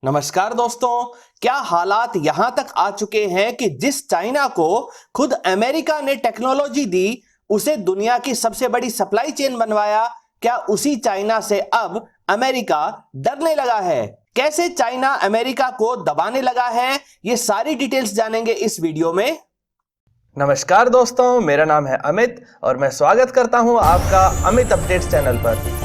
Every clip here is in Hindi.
नमस्कार दोस्तों। क्या हालात यहां तक आ चुके हैं कि जिस चाइना को खुद अमेरिका ने टेक्नोलॉजी दी, उसे दुनिया की सबसे बड़ी सप्लाई चेन बनवाया, क्या उसी चाइना से अब अमेरिका डरने लगा है? कैसे चाइना अमेरिका को दबाने लगा है, ये सारी डिटेल्स जानेंगे इस वीडियो में। नमस्कार दोस्तों, मेरा नाम है अमित और मैं स्वागत करता हूं आपका अमित अपडेट्स चैनल पर।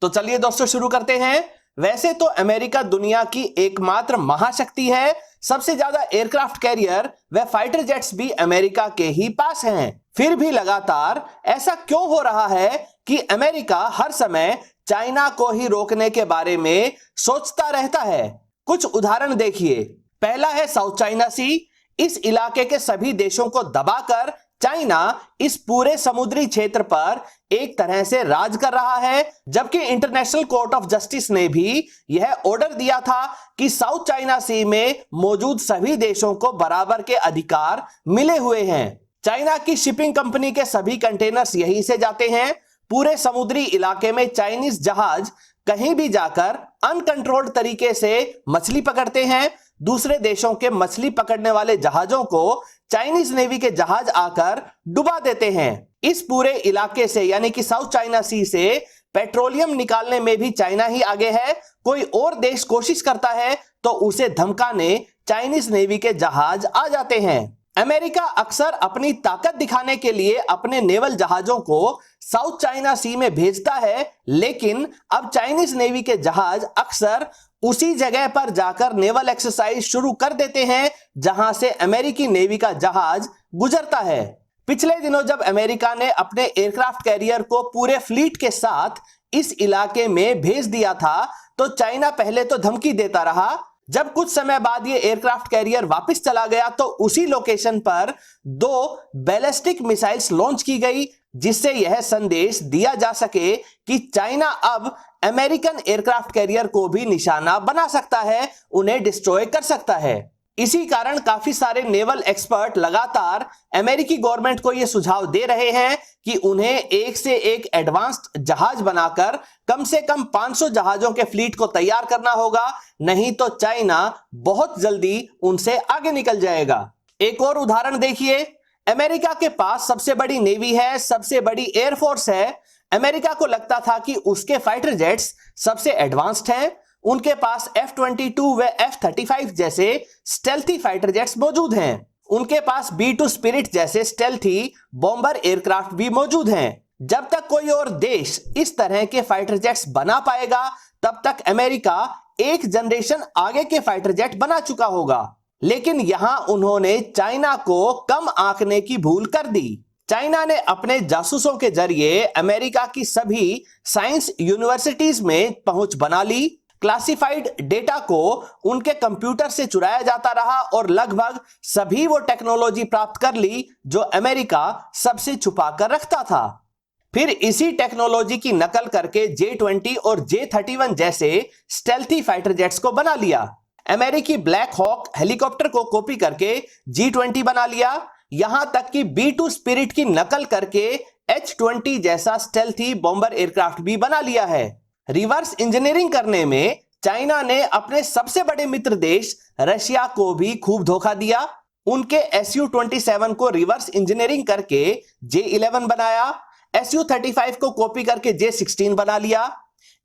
तो चलिए दोस्तों शुरू करते हैं। वैसे तो अमेरिका दुनिया की एकमात्र महाशक्ति है। सबसे ज्यादा एयरक्राफ्ट कैरियर व फाइटर जेट्स भी अमेरिका के ही पास हैं। फिर भी लगातार ऐसा क्यों हो रहा है कि अमेरिका हर समय चाइना को ही रोकने के बारे में सोचता रहता है? कुछ उदाहरण देखिए। पहला है साउथ चाइना सी। इस इलाके के सभी देशों को दबाकर चाइना इस पूरे समुद्री क्षेत्र पर एक तरह से राज कर रहा है, जबकि इंटरनेशनल कोर्ट ऑफ जस्टिस ने भी यह ऑर्डर दिया था कि साउथ चाइना सी में मौजूद सभी देशों को बराबर के अधिकार मिले हुए हैं। चाइना की शिपिंग कंपनी के सभी कंटेनर्स यहीं से जाते हैं। पूरे समुद्री इलाके में चाइनीज जहाज कहीं भी जाकर अनकंट्रोल्ड तरीके से मछली पकड़ते हैं। दूसरे देशों के मछली पकड़ने वाले जहाजों को चाइनीज नेवी के जहाज आकर डुबा देते हैं। इस पूरे इलाके से यानी कि साउथ चाइना सी से पेट्रोलियम निकालने में भी चाइना ही आगे है। कोई और देश कोशिश करता है तो उसे धमकाने चाइनीज नेवी के जहाज आ जाते हैं। अमेरिका अक्सर अपनी ताकत दिखाने के लिए अपने नेवल जहाजों को साउथ चाइना सी में भेजता है, लेकिन अब चाइनीज नेवी के जहाज अक्सर उसी जगह पर जाकर नेवल एक्सरसाइज शुरू कर देते हैं जहां से अमेरिकी नेवी का जहाज गुजरता है। पिछले दिनों जब अमेरिका ने अपने एयरक्राफ्ट कैरियर को पूरे फ्लीट के साथ इस इलाके में भेज दिया था, तो चाइना पहले तो धमकी देता रहा। जब कुछ समय बाद ये एयरक्राफ्ट कैरियर वापस चला गया तो उसी लोकेशन पर 2 बैलिस्टिक मिसाइल्स लॉन्च की गई, जिससे यह संदेश दिया जा सके कि चाइना अब अमेरिकन एयरक्राफ्ट कैरियर को भी निशाना बना सकता है, उन्हें डिस्ट्रॉय कर सकता है। इसी कारण काफी सारे नेवल एक्सपर्ट लगातार अमेरिकी गवर्नमेंट को यह सुझाव दे रहे हैं कि उन्हें एक से एक एडवांस्ड जहाज बनाकर कम से कम 500 जहाजों के फ्लीट को तैयार करना होगा, नहीं तो चाइना बहुत जल्दी उनसे आगे निकल जाएगा। एक और उदाहरण देखिए। अमेरिका के पास सबसे बड़ी नेवी है, सबसे बड़ी एयरफोर्स है। अमेरिका को लगता था कि उसके फाइटर जेट्स सबसे एडवांस्ड हैं। उनके पास F-22 व F-35 जैसे स्टेल्थी फाइटर जेट्स मौजूद हैं। उनके पास B-2 स्पिरिट जैसे स्टेल्थी बॉम्बर एयरक्राफ्ट भी मौजूद हैं। जब तक कोई और देश इस तरह के फाइटर जेट्स बना पाएगा, तब तक अमेरिका एक जनरेशन आगे के फाइटर जेट बना चुका होगा। लेकिन यहां उन्होंने चाइना को कम आंकने की भूल कर दी। चाइना ने अपने जासूसों के जरिए अमेरिका की सभी साइंस यूनिवर्सिटीज में पहुंच बना ली। क्लासिफाइड डेटा को उनके कंप्यूटर से चुराया जाता रहा और लगभग सभी वो टेक्नोलॉजी प्राप्त कर ली जो अमेरिका सबसे छुपा कर रखता था। फिर इसी टेक्नोलॉजी की नकल करके J-20 और J-31 जैसे स्टेल्थी फाइटर जेट्स को बना लिया। अमेरिकी ब्लैक हॉक हेलीकॉप्टर को कॉपी करके G-20 बना लिया। यहां तक कि B-2 स्पिरिट की नकल करके H-20 जैसा स्टेल्थी बॉम्बर एयरक्राफ्ट भी बना लिया है। रिवर्स इंजीनियरिंग करने में चाइना ने अपने सबसे बड़े मित्र देश रशिया को भी खूब धोखा दिया। उनके Su-27 को रिवर्स इंजीनियरिंग करके J-11 बनाया। Su-35 को कॉपी करके J-16 बना लिया।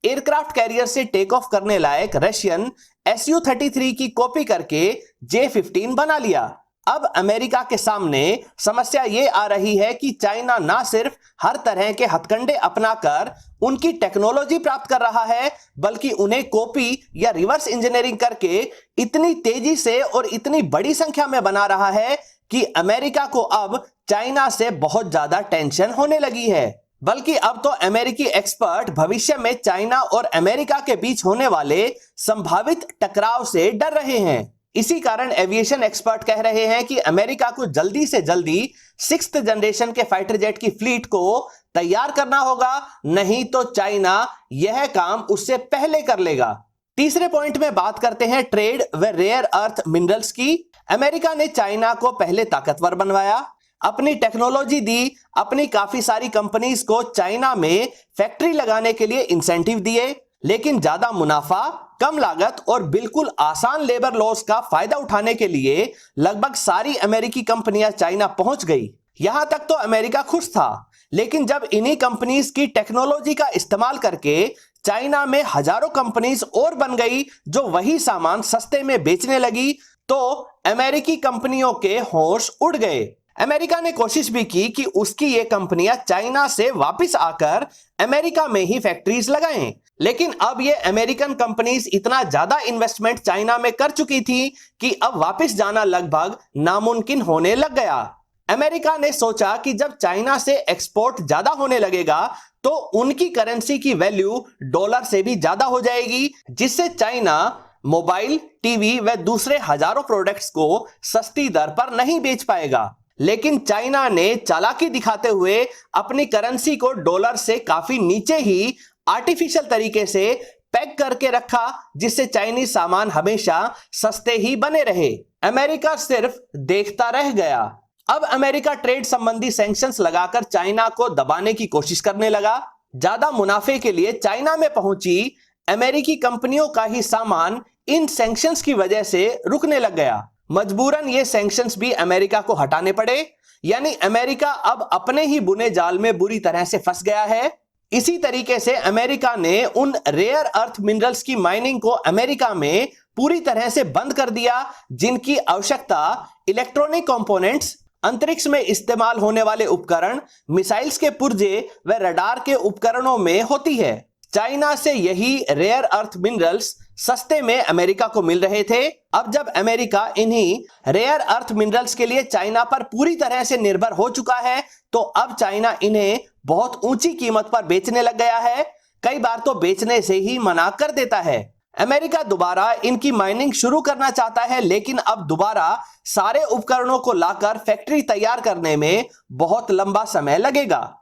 एयरक्राफ्ट कैरियर से टेक ऑफ करने लायक रशियन Su-33 की कॉपी करके J-15 बना लिया। अब अमेरिका के सामने समस्या यह आ रही है कि चाइना ना सिर्फ हर तरह के हथकंडे अपनाकर उनकी टेक्नोलॉजी प्राप्त कर रहा है, बल्कि उन्हें कॉपी या रिवर्स इंजीनियरिंग करके इतनी तेजी से और इतनी बड़ी संख्या में बना रहा है कि अमेरिका को अब चाइना से बहुत ज्यादा टेंशन होने लगी है। बल्कि अब तो अमेरिकी एक्सपर्ट भविष्य में चाइना और अमेरिका के बीच होने वाले संभावित टकराव से डर रहे हैं। इसी कारण एविएशन एक्सपर्ट कह रहे हैं कि अमेरिका को जल्दी से जल्दी 6th जनरेशन के फाइटर जेट की फ्लीट को तैयार करना होगा, नहीं तो चाइना यह काम उससे पहले कर लेगा। तीसरे पॉइंट में बात करते हैं ट्रेड व रेयर अर्थ मिनरल्स की। अमेरिका ने चाइना को पहले ताकतवर बनवाया, अपनी टेक्नोलॉजी दी, अपनी काफी सारी कंपनीज को चाइना में फैक्ट्री लगाने के लिए इंसेंटिव दिए। लेकिन ज्यादा मुनाफा, कम लागत और बिल्कुल आसान लेबर लॉस का फायदा उठाने के लिए लगभग सारी अमेरिकी कंपनियां चाइना पहुंच गई। यहां तक तो अमेरिका खुश था, लेकिन जब इन्हीं कंपनीज की टेक्नोलॉजी का इस्तेमाल करके चाइना में हजारों कंपनीज और बन गई जो वही सामान सस्ते में बेचने लगी, तो अमेरिकी कंपनियों के होश उड़ गए। अमेरिका ने कोशिश भी की कि उसकी ये कंपनियां चाइना से वापस आकर अमेरिका में ही फैक्ट्रीज लगाएं, लेकिन अब ये अमेरिकन कंपनीज इतना ज्यादा इन्वेस्टमेंट चाइना में कर चुकी थी कि अब वापस जाना लगभग नामुमकिन होने लग गया। अमेरिका ने सोचा कि जब चाइना से एक्सपोर्ट ज्यादा होने लगेगा तो उनकी करेंसी की वैल्यू डॉलर से भी ज्यादा हो जाएगी, जिससे चाइना मोबाइल, टीवी व दूसरे हजारों प्रोडक्ट्स को सस्ती दर पर नहीं बेच पाएगा। लेकिन चाइना ने चालाकी दिखाते हुए अपनी करेंसी को डॉलर से काफी नीचे ही आर्टिफिशियल तरीके से पैक करके रखा, जिससे चाइनीज सामान हमेशा सस्ते ही बने रहे। अमेरिका सिर्फ देखता रह गया। अब अमेरिका ट्रेड संबंधी सैंक्शंस लगाकर चाइना को दबाने की कोशिश करने लगा। ज्यादा मुनाफे के लिए चाइना में पहुंची अमेरिकी कंपनियों का ही सामान इन सैंक्शंस की वजह से रुकने लग गया। मजबूरन ये सैंक्शंस भी अमेरिका को हटाने पड़े, यानी अमेरिका अब अपने ही बुने जाल में बुरी तरह से फंस गया है। इसी तरीके से अमेरिका ने उन रेयर अर्थ मिनरल्स की माइनिंग को अमेरिका में पूरी तरह से बंद कर दिया, जिनकी आवश्यकता इलेक्ट्रॉनिक कंपोनेंट्स, अंतरिक्ष में इस्तेमाल होने वाले उपकरण, मिसाइल्स के पुर्जे व रडार के उपकरणों में होती है। चाइना से यही रेयर अर्थ मिनरल्स सस्ते में अमेरिका को मिल रहे थे। अब जब अमेरिका इन्हीं रेयर अर्थ मिनरल्स के लिए चाइना पर पूरी तरह से निर्भर हो चुका है, तो अब चाइना इन्हें बहुत ऊंची कीमत पर बेचने लग गया है। कई बार तो बेचने से ही मना कर देता है। अमेरिका दोबारा इनकी माइनिंग शुरू करना चाहता है, लेकिन अब दोबारा सारे उपकरणों को लाकर फैक्ट्री तैयार करने में बहुत लंबा समय लगेगा।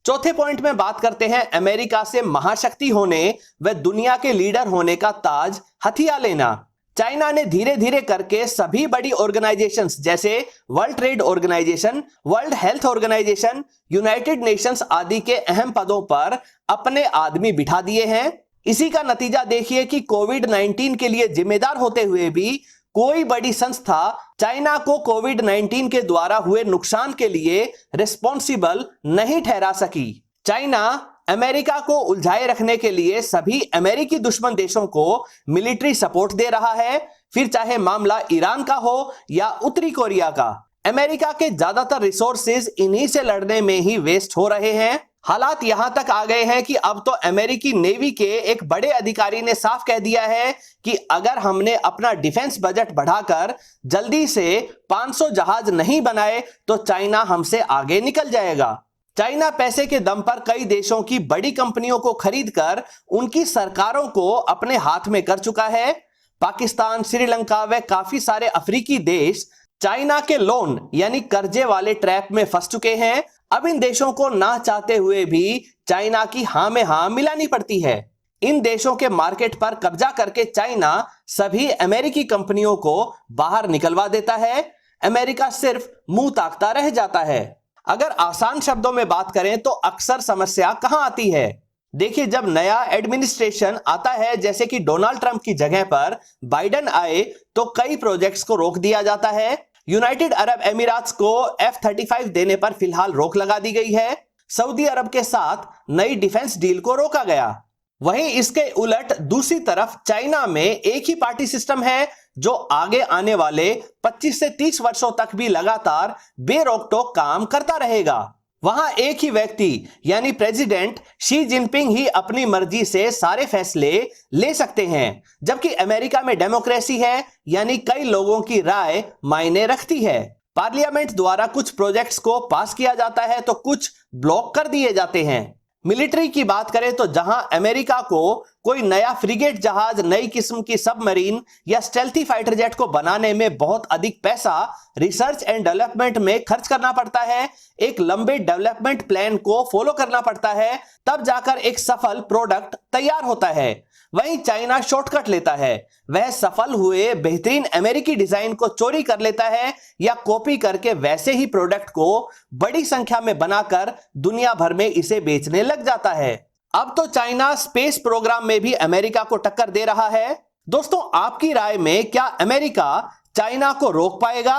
चौथे पॉइंट में बात करते हैं अमेरिका से महाशक्ति होने व दुनिया के लीडर होने का ताज हथिया लेना। चाइना ने धीरे धीरे करके सभी बड़ी ऑर्गेनाइजेशंस जैसे World Trade Organization, World Health Organization, United Nations आदि के अहम पदों पर अपने आदमी बिठा दिए हैं। इसी का नतीजा देखिए कि कोविड-19 के लिए जिम्मेदार होते हुए भी कोई बड़ी संस्था चाइना को कोविड-19 के द्वारा हुए नुकसान के लिए रिस्पॉन्सिबल नहीं ठहरा सकी। चाइना अमेरिका को उलझाए रखने के लिए सभी अमेरिकी दुश्मन देशों को मिलिट्री सपोर्ट दे रहा है, फिर चाहे मामला ईरान का हो या उत्तरी कोरिया का। अमेरिका के ज्यादातर रिसोर्सेज इन्हीं से लड़ने में ही वेस्ट हो रहे हैं। हालात यहां तक आ गए हैं कि अब तो अमेरिकी नेवी के एक बड़े अधिकारी ने साफ कह दिया है कि अगर हमने अपना डिफेंस बजट बढ़ाकर जल्दी से 500 जहाज नहीं बनाए तो चाइना हमसे आगे निकल जाएगा। चाइना पैसे के दम पर कई देशों की बड़ी कंपनियों को खरीदकर उनकी सरकारों को अपने हाथ में कर चुका है। पाकिस्तान, श्रीलंका व काफी सारे अफ्रीकी देश चाइना के लोन यानी कर्जे वाले ट्रैप में फंस चुके हैं। अब इन देशों को ना चाहते हुए भी चाइना की हां में हां मिलानी पड़ती है। इन देशों के मार्केट पर कब्जा करके चाइना सभी अमेरिकी कंपनियों को बाहर निकलवा देता है। अमेरिका सिर्फ मुंह ताकता रह जाता है। अगर आसान शब्दों में बात करें तो अक्सर समस्या कहां आती है? देखिए, जब नया एडमिनिस्ट्रेशन आता है, जैसे कि डोनाल्ड ट्रंप की जगह पर बाइडेन आए, तो कई प्रोजेक्ट्स को रोक दिया जाता है। यूनाइटेड अरब एमिरात्स को F-35 देने पर फिलहाल रोक लगा दी गई है। सऊदी अरब के साथ नई डिफेंस डील को रोका गया। वहीं इसके उलट दूसरी तरफ चाइना में एक ही पार्टी सिस्टम है जो आगे आने वाले 25 से 30 वर्षों तक भी लगातार बेरोक-टोक काम करता रहेगा। वहां एक ही व्यक्ति यानी प्रेसिडेंट शी जिनपिंग ही अपनी मर्जी से सारे फैसले ले सकते हैं, जबकि अमेरिका में डेमोक्रेसी है, यानी कई लोगों की राय मायने रखती है। पार्लियामेंट द्वारा कुछ प्रोजेक्ट्स को पास किया जाता है तो कुछ ब्लॉक कर दिए जाते हैं। मिलिट्री की बात करें तो जहां अमेरिका को कोई नया फ्रिगेट जहाज, नई किस्म की सबमरीन या स्टेल्थी फाइटर जेट को बनाने में बहुत अधिक पैसा रिसर्च एंड डेवलपमेंट में खर्च करना पड़ता है, एक लंबे डेवलपमेंट प्लान को फॉलो करना पड़ता है, तब जाकर एक सफल प्रोडक्ट तैयार होता है। वहीं चाइना शॉर्टकट लेता है, वह सफल हुए बेहतरीन अमेरिकी डिजाइन को चोरी कर लेता है या कॉपी करके वैसे ही प्रोडक्ट को बड़ी संख्या में बनाकर दुनिया भर में इसे बेचने लग जाता है। अब तो चाइना स्पेस प्रोग्राम में भी अमेरिका को टक्कर दे रहा है। दोस्तों, आपकी राय में क्या अमेरिका चाइना को रोक पाएगा?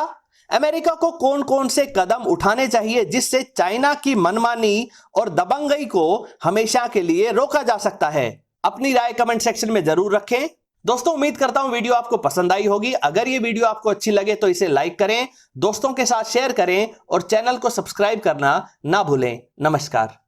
अमेरिका को कौन कौन से कदम उठाने चाहिए जिससे चाइना की मनमानी और दबंगई को हमेशा के लिए रोका जा सकता है? अपनी राय कमेंट सेक्शन में जरूर रखें। दोस्तों, उम्मीद करता हूं वीडियो आपको पसंद आई होगी। अगर ये वीडियो आपको अच्छी लगे तो इसे लाइक करें, दोस्तों के साथ शेयर करें और चैनल को सब्सक्राइब करना ना भूलें। नमस्कार।